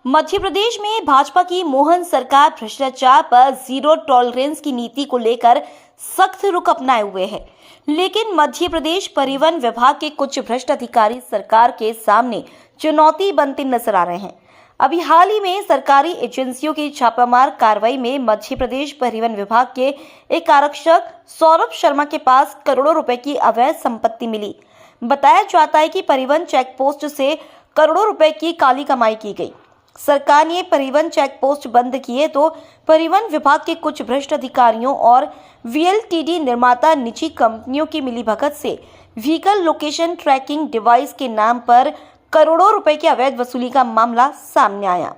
मध्य प्रदेश में भाजपा की मोहन सरकार भ्रष्टाचार पर जीरो टॉलरेंस की नीति को लेकर सख्त रुख अपनाए हुए है, लेकिन मध्य प्रदेश परिवहन विभाग के कुछ भ्रष्ट अधिकारी सरकार के सामने चुनौती बनते नजर आ रहे हैं। अभी हाल ही में सरकारी एजेंसियों की छापामार कार्रवाई में मध्य प्रदेश परिवहन विभाग के एक आरक्षक सौरभ शर्मा के पास करोड़ों रुपए की अवैध संपत्ति मिली। बताया जाता है कि परिवहन चेक पोस्ट से करोड़ों रुपए की काली कमाई की गई। सरकार ने परिवहन चेक पोस्ट बंद किए तो परिवहन विभाग के कुछ भ्रष्ट अधिकारियों और वीएलटीडी निर्माता निजी कंपनियों की मिलीभगत से व्हीकल लोकेशन ट्रैकिंग डिवाइस के नाम पर करोड़ों रुपए की अवैध वसूली का मामला सामने आया,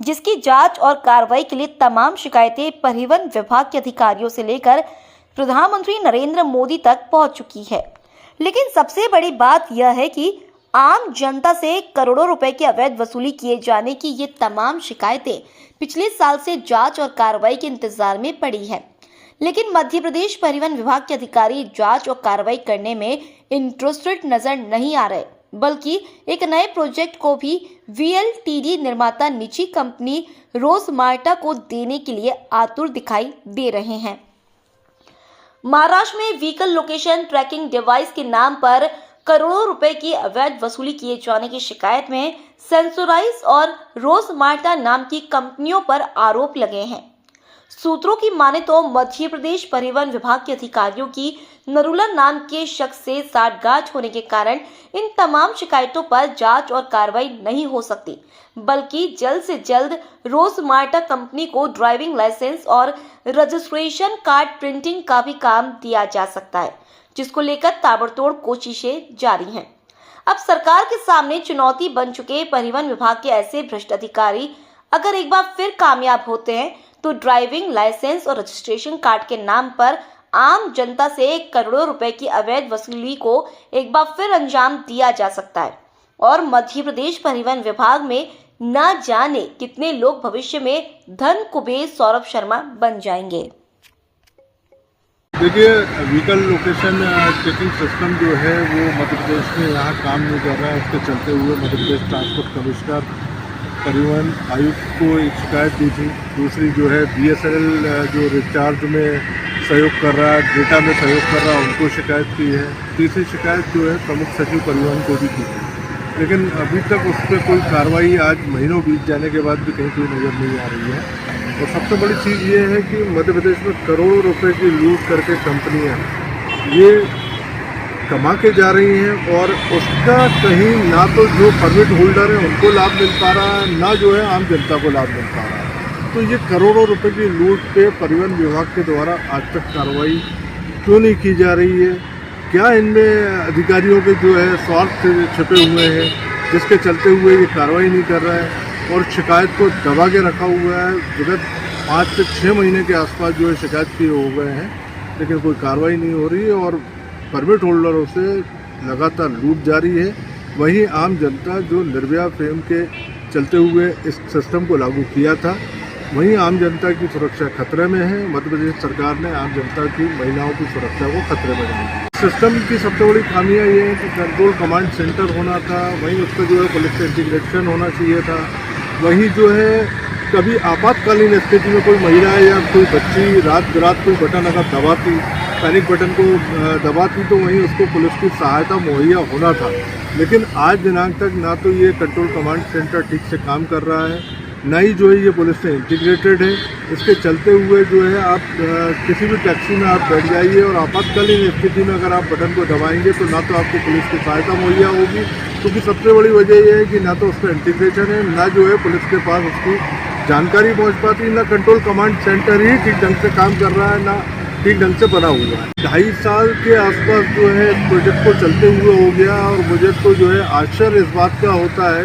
जिसकी जांच और कार्रवाई के लिए तमाम शिकायतें परिवहन विभाग के अधिकारियों से लेकर प्रधानमंत्री नरेंद्र मोदी तक पहुंच चुकी है। लेकिन सबसे बड़ी बात यह है कि आम जनता से करोड़ों रुपए की अवैध वसूली किए जाने की ये तमाम शिकायतें पिछले साल से जांच और कार्रवाई के इंतजार में पड़ी है, लेकिन मध्य प्रदेश परिवहन विभाग के अधिकारी जांच और कार्रवाई करने में इंटरेस्टेड नजर नहीं आ रहे, बल्कि एक नए प्रोजेक्ट को भी वीएलटीडी निर्माता निजी कंपनी रोजमार्टा को देने के लिए आतुर दिखाई दे रहे हैं। महाराष्ट्र में व्हीकल लोकेशन ट्रैकिंग डिवाइस के नाम पर करोड़ों रुपए की अवैध वसूली किए जाने की शिकायत में सेंसोराइज और रोजमार्टा नाम की कंपनियों पर आरोप लगे हैं। सूत्रों की माने तो मध्य प्रदेश परिवहन विभाग के अधिकारियों की नरूला नाम के शख्स से साठगांठ होने के कारण इन तमाम शिकायतों पर जांच और कार्रवाई नहीं हो सकती, बल्कि जल्द से जल्द रोजमार्टा कंपनी को ड्राइविंग लाइसेंस और रजिस्ट्रेशन कार्ड प्रिंटिंग का भी काम दिया जा सकता है, जिसको लेकर ताबड़तोड़ कोशिशें जारी हैं। अब सरकार के सामने चुनौती बन चुके परिवहन विभाग के ऐसे भ्रष्ट अधिकारी अगर एक बार फिर कामयाब होते हैं तो ड्राइविंग लाइसेंस और रजिस्ट्रेशन कार्ड के नाम पर आम जनता से करोड़ों रुपए की अवैध वसूली को एक बार फिर अंजाम दिया जा सकता है और मध्य प्रदेश परिवहन विभाग में न जाने कितने लोग भविष्य में धन कुबेर सौरभ शर्मा बन जाएंगे। देखिए, व्हीकल लोकेशन चेकिंग सिस्टम जो है वो मध्य प्रदेश में यहाँ काम नहीं कर रहा है। उसके चलते हुए मध्य प्रदेश ट्रांसपोर्ट कमिश्नर परिवहन आयुक्त को एक शिकायत दी थी। दूसरी जो है बीएसएनएल जो रिचार्ज में सहयोग कर रहा है, डेटा में सहयोग कर रहा है, उनको शिकायत की है। तीसरी शिकायत जो है प्रमुख सचिव परिवहन को भी की है, लेकिन अभी तक उस पर कोई कार्रवाई आज महीनों बीत जाने के बाद भी कहीं कोई नज़र नहीं आ रही है। और सबसे बड़ी चीज़ ये है कि मध्य प्रदेश में करोड़ों रुपए की लूट करके कंपनियां ये कमा के जा रही हैं और उसका कहीं ना तो जो परमिट होल्डर है उनको लाभ मिल पा रहा है, ना जो है आम जनता को लाभ मिल पा रहा है। तो ये करोड़ों रुपए की लूट पे परिवहन विभाग के द्वारा आज तक कार्रवाई क्यों नहीं की जा रही है? क्या इनमें अधिकारियों के जो है स्वार्थ छिपे हुए हैं जिसके चलते हुए ये कार्रवाई नहीं कर रहा है और शिकायत को दबा के रखा हुआ है? विगत 5 से 6 महीने के आसपास जो है शिकायत किए हो गए हैं, लेकिन कोई कार्रवाई नहीं हो रही है और परमिट होल्डरों से लगातार लूट जारी है। वहीं आम जनता जो निर्भया फेम के चलते हुए इस सिस्टम को लागू किया था, वहीं आम जनता की सुरक्षा खतरे में है। मध्य प्रदेश सरकार ने आम जनता की महिलाओं की सुरक्षा को खतरे में डाला। सिस्टम की सबसे बड़ी खामियां ये है कि कंट्रोल कमांड सेंटर होना था, वहीं उसका जो है पुलिस से इंटीग्रेशन होना चाहिए था। वहीं जो है कभी आपातकालीन स्थिति में कोई महिला या कोई बच्ची रात बिरात कोई बटन अगर दबाती, पैनिक बटन को दबाती, तो वहीं उसको पुलिस की सहायता मुहैया होना था। लेकिन आज दिनांक तक ना तो ये कंट्रोल कमांड सेंटर ठीक से काम कर रहा है, ना ही जो है ये पुलिस से इंटीग्रेटेड है। इसके चलते हुए जो है आप किसी भी टैक्सी में आप बैठ जाइए और आपातकालीन स्थिति में अगर आप बटन को दबाएंगे तो ना तो आपको पुलिस की सहायता मुहैया होगी, क्योंकि सबसे बड़ी वजह यह है कि ना तो उसका इंटीग्रेशन है, ना जो है पुलिस के पास उसकी जानकारी पहुंच पाती, ना कंट्रोल कमांड सेंटर ही ठीक ढंग से काम कर रहा है, ना ठीक ढंग से बना हुआ है। 2.5 साल के आसपास जो है प्रोजेक्ट को चलते हुए हो गया और मुझे तो जो है आश्चर्य इस बात का होता है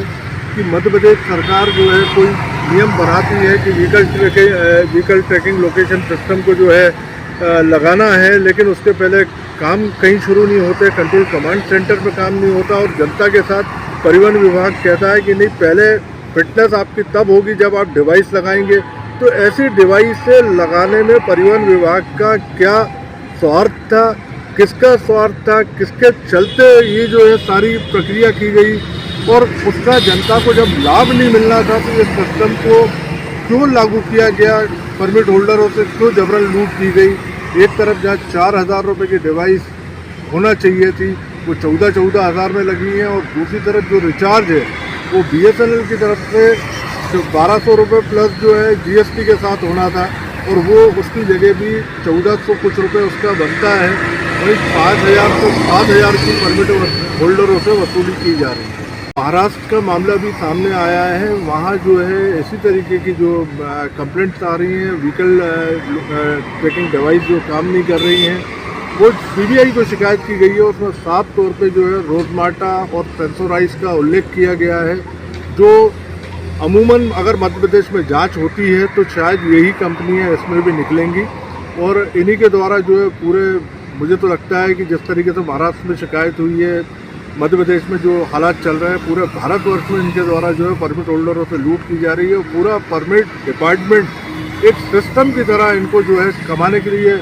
कि मध्य प्रदेश सरकार जो है कोई नियम बनाती है कि व्हीकल ट्रैकिंग लोकेशन सिस्टम को जो है लगाना है, लेकिन उसके पहले काम कहीं शुरू नहीं होते, कंट्रोल कमांड सेंटर पे काम नहीं होता और जनता के साथ परिवहन विभाग कहता है कि नहीं, पहले फिटनेस आपकी तब होगी जब आप डिवाइस लगाएंगे। तो ऐसी डिवाइस से लगाने में परिवहन विभाग का क्या स्वार्थ था, किसका स्वार्थ था, किसके चलते ये जो है सारी प्रक्रिया की गई, और उसका जनता को जब लाभ नहीं मिलना था तो इस सिस्टम को क्यों लागू किया गया, परमिट होल्डरों से क्यों जबरन लूट की गई। एक तरफ जहाँ 4,000 रुपये की डिवाइस होना चाहिए थी वो 14,000 में लगी है, और दूसरी तरफ जो रिचार्ज है वो BSNL की तरफ से 1,200 रुपये प्लस जो है GST के साथ होना था, और वो उसकी जगह भी 1,400 कुछ रुपये उसका बनता है, वही 5,000 से 7,000 की परमिट होल्डरों से वसूली की जा रही है। महाराष्ट्र का मामला भी सामने आया है, वहाँ जो है इसी तरीके की जो कंप्लेंट्स आ रही हैं, व्हीकल ट्रैकिंग डिवाइस जो काम नहीं कर रही हैं, वो CBI को शिकायत की गई है। उसमें साफ तौर पे जो है रोजमार्टा और सेंसोराइज का उल्लेख किया गया है, जो अमूमन अगर मध्य प्रदेश में जांच होती है तो शायद यही कंपनियां इसमें भी निकलेंगी, और इन्हीं के द्वारा जो है पूरे, मुझे तो लगता है कि जिस तरीके से महाराष्ट्र में शिकायत हुई है, मध्य प्रदेश में जो हालात चल रहे हैं, पूरे भारतवर्ष में इनके द्वारा जो है परमिट होल्डरों से लूट की जा रही है। पूरा परमिट डिपार्टमेंट एक सिस्टम की तरह इनको जो है कमाने के लिए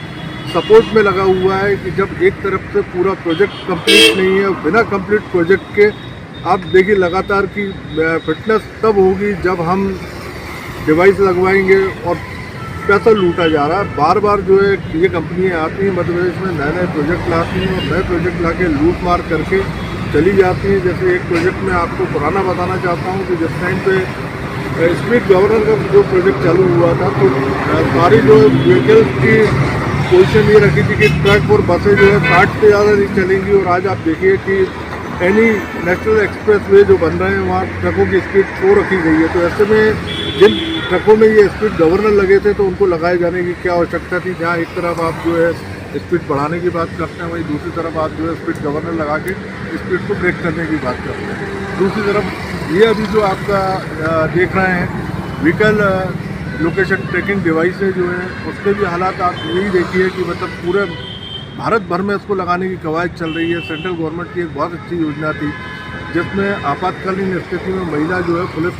सपोर्ट में लगा हुआ है, कि जब एक तरफ से पूरा प्रोजेक्ट कंप्लीट नहीं है, बिना कंप्लीट प्रोजेक्ट के आप देखिए लगातार की फिटनेस तब होगी जब हम डिवाइस लगवाएंगे, और पैसा लूटा जा रहा है। बार बार जो है ये कंपनियाँ आती हैं मध्य प्रदेश में, नए नए प्रोजेक्ट लाती हैं, और नए प्रोजेक्ट ला के लूट मार करके चली जाती हैं। जैसे एक प्रोजेक्ट में आपको पुराना बताना चाहता हूँ कि जिस टाइम पे स्पीड गवर्नर का जो प्रोजेक्ट चालू हुआ था, तो सारी जो व्हीकल्स की पोजीशन ये रखी थी कि ट्रक और बसें जो है 60 से ज़्यादा नहीं चलेंगी, और आज आप देखिए कि एनी नेशनल एक्सप्रेस वे जो बन रहे हैं वहाँ ट्रकों की स्पीड 100 रखी गई है। तो ऐसे में जिन ट्रकों में ये स्पीड गवर्नर लगे थे तो उनको लगाए जाने की क्या आवश्यकता थी। जहाँ एक तरफ आप जो है स्पीड बढ़ाने की बात करते हैं, वहीं दूसरी तरफ आप जो है स्पीड गवर्नर लगा के स्पीड को ब्रेक करने की बात करते हैं। दूसरी तरफ ये अभी जो आपका देख रहे हैं व्हीकल लोकेशन ट्रैकिंग डिवाइसें जो है, उसके भी हालात आप यही देखिए कि मतलब पूरे भारत भर में इसको लगाने की कवायद चल रही है। सेंट्रल गवर्नमेंट की एक बहुत अच्छी योजना थी जिसमें आपातकालीन स्थिति में महिला जो है पुलिस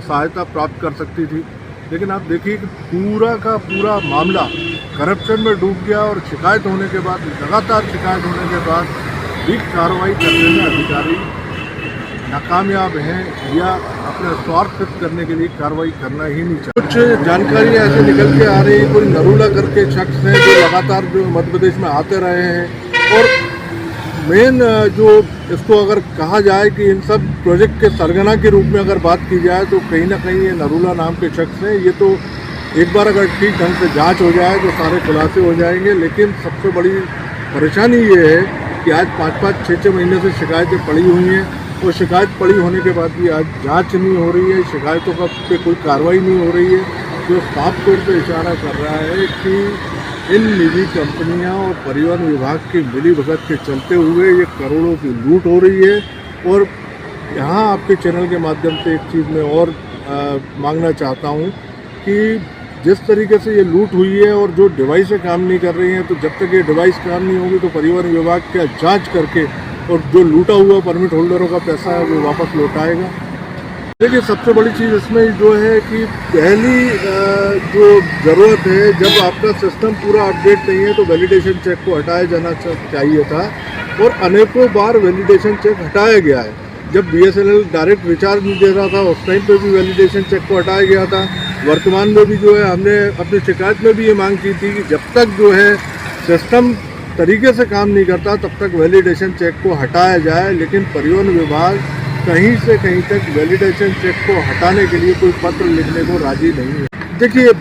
सहायता प्राप्त कर सकती थी, लेकिन आप देखिए कि पूरा का पूरा मामला करप्शन में डूब गया, और शिकायत होने के बाद, लगातार शिकायत होने के बाद भी कार्रवाई करने में अधिकारी नाकामयाब हैं, या अपने स्वार्थ सिद्ध करने के लिए कार्रवाई करना ही नहीं चाहते। कुछ जानकारियाँ ऐसे निकल के आ रही हैं, कोई नरूला करके शख्स हैं जो लगातार जो मध्य प्रदेश में आते रहे हैं, और मेन जो इसको अगर कहा जाए कि इन सब प्रोजेक्ट के सरगना के रूप में अगर बात की जाए तो कहीं ना कहीं ये नरूला नाम के शख्स हैं। ये तो एक बार अगर ठीक ढंग से जांच हो जाए तो सारे खुलासे हो जाएंगे, लेकिन सबसे बड़ी परेशानी ये है कि आज 5-5, 6-6 महीने से शिकायतें पड़ी हुई हैं, और शिकायत पड़ी होने के बाद भी आज जांच नहीं हो रही है, शिकायतों का पे कोई कार्रवाई नहीं हो रही है, जो साफ तौर पे इशारा कर रहा है कि इन निजी कंपनियां और परिवहन विभाग की मिलीभगत के चलते हुए ये करोड़ों की लूट हो रही है। और यहाँ आपके चैनल के माध्यम से एक चीज़ मैं और मांगना चाहता हूँ कि जिस तरीके से ये लूट हुई है और जो डिवाइसें काम नहीं कर रही हैं, तो जब तक ये डिवाइस काम नहीं होगी तो परिवहन विभाग क्या जांच करके और जो लूटा हुआ परमिट होल्डरों का पैसा है वो वापस लौटाएगा। देखिए सबसे बड़ी चीज़ इसमें जो है कि पहली जो ज़रूरत है, जब आपका सिस्टम पूरा अपडेट नहीं है तो वैलिडेशन चेक को हटाया जाना चाहिए था, और अनेकों बार वैलिडेशन चेक हटाया गया है। जब BSNL डायरेक्ट रिचार्ज नहीं दे रहा था उस टाइम पे भी वैलिडेशन चेक को हटाया गया था। वर्तमान में भी जो है हमने अपनी शिकायत में भी ये मांग की थी कि जब तक जो है सिस्टम तरीके से काम नहीं करता तब तक वैलिडेशन चेक को हटाया जाए, लेकिन परिवहन विभाग कहीं से कहीं तक वैलिडेशन चेक को हटाने के लिए कोई पत्र लिखने को राजी नहीं है। देखिए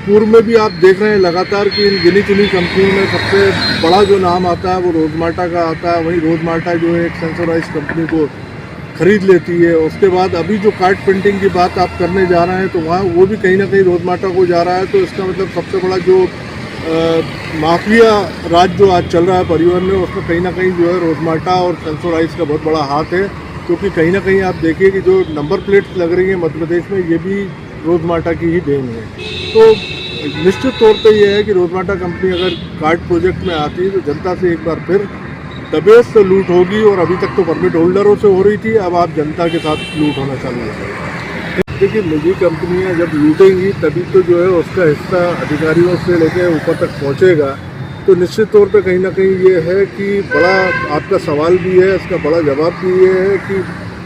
पूर्व में भी आप देख रहे हैं लगातार कि इन गिनी चुनी कंपनियों में सबसे बड़ा जो नाम आता है वो रोजमार्टा का आता है। वहीं रोजमार्टा जो है एक सेंसराइज कंपनी को खरीद लेती है। उसके बाद अभी जो कार्ड प्रिंटिंग की बात आप करने जा रहे हैं तो वहाँ वो भी कहीं ना कहीं रोजमार्टा को जा रहा है। तो इसका मतलब सबसे बड़ा जो माफिया राज जो आज चल रहा है परिवहन में, उसमें कहीं ना कहीं जो है रोजमार्टा और सेंसराइज का बहुत बड़ा हाथ है। क्योंकि कहीं ना कहीं आप देखिए कि जो नंबर प्लेट्स लग रही हैं मध्य प्रदेश में, ये भी रोजमार्टा की ही देन है। तो निश्चित तौर पे ये है कि रोजमार्टा कंपनी अगर कार्ड प्रोजेक्ट में आती है तो जनता से एक बार फिर दबेश से लूट होगी, और अभी तक तो परमिट होल्डरों से हो रही थी, अब आप जनता के साथ लूट होना चालू हो जाएगी। देखिए निजी कंपनियां जब लूटेंगी तभी तो जो है उसका हिस्सा अधिकारियों से लेकर ऊपर तक पहुंचेगा। तो निश्चित तौर पे कहीं ना कहीं ये है कि बड़ा आपका सवाल भी है, इसका बड़ा जवाब भी ये है कि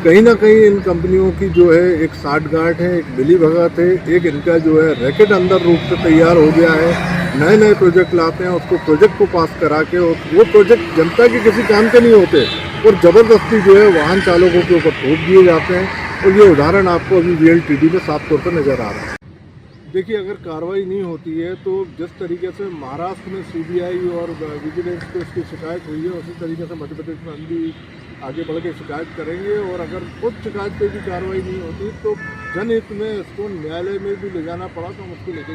कहीं ना कहीं इन कंपनियों की जो है एक साठगांठ है, एक मिली भगत है, एक इनका जो है रैकेट अंदर रूप से तैयार हो गया है। नए नए प्रोजेक्ट लाते हैं, उसको प्रोजेक्ट को पास करा के, और वो प्रोजेक्ट जनता के किसी काम के नहीं होते और ज़बरदस्ती जो है वाहन चालकों के ऊपर थोप दिए जाते हैं। और ये उदाहरण आपको अभी VLTD में साफ तौर पर नज़र आ रहा है। देखिए, अगर कार्रवाई नहीं होती है तो जिस तरीके से महाराष्ट्र में CBI और विजिलेंस को इसकी शिकायत हुई है, उसी तरीके से मध्य प्रदेश में हम भी आगे बढ़ के शिकायत करेंगे। और अगर उस शिकायत पे भी कार्रवाई नहीं होती तो जनहित में इसको न्यायालय में भी ले जाना पड़ा तो हम उसको लेके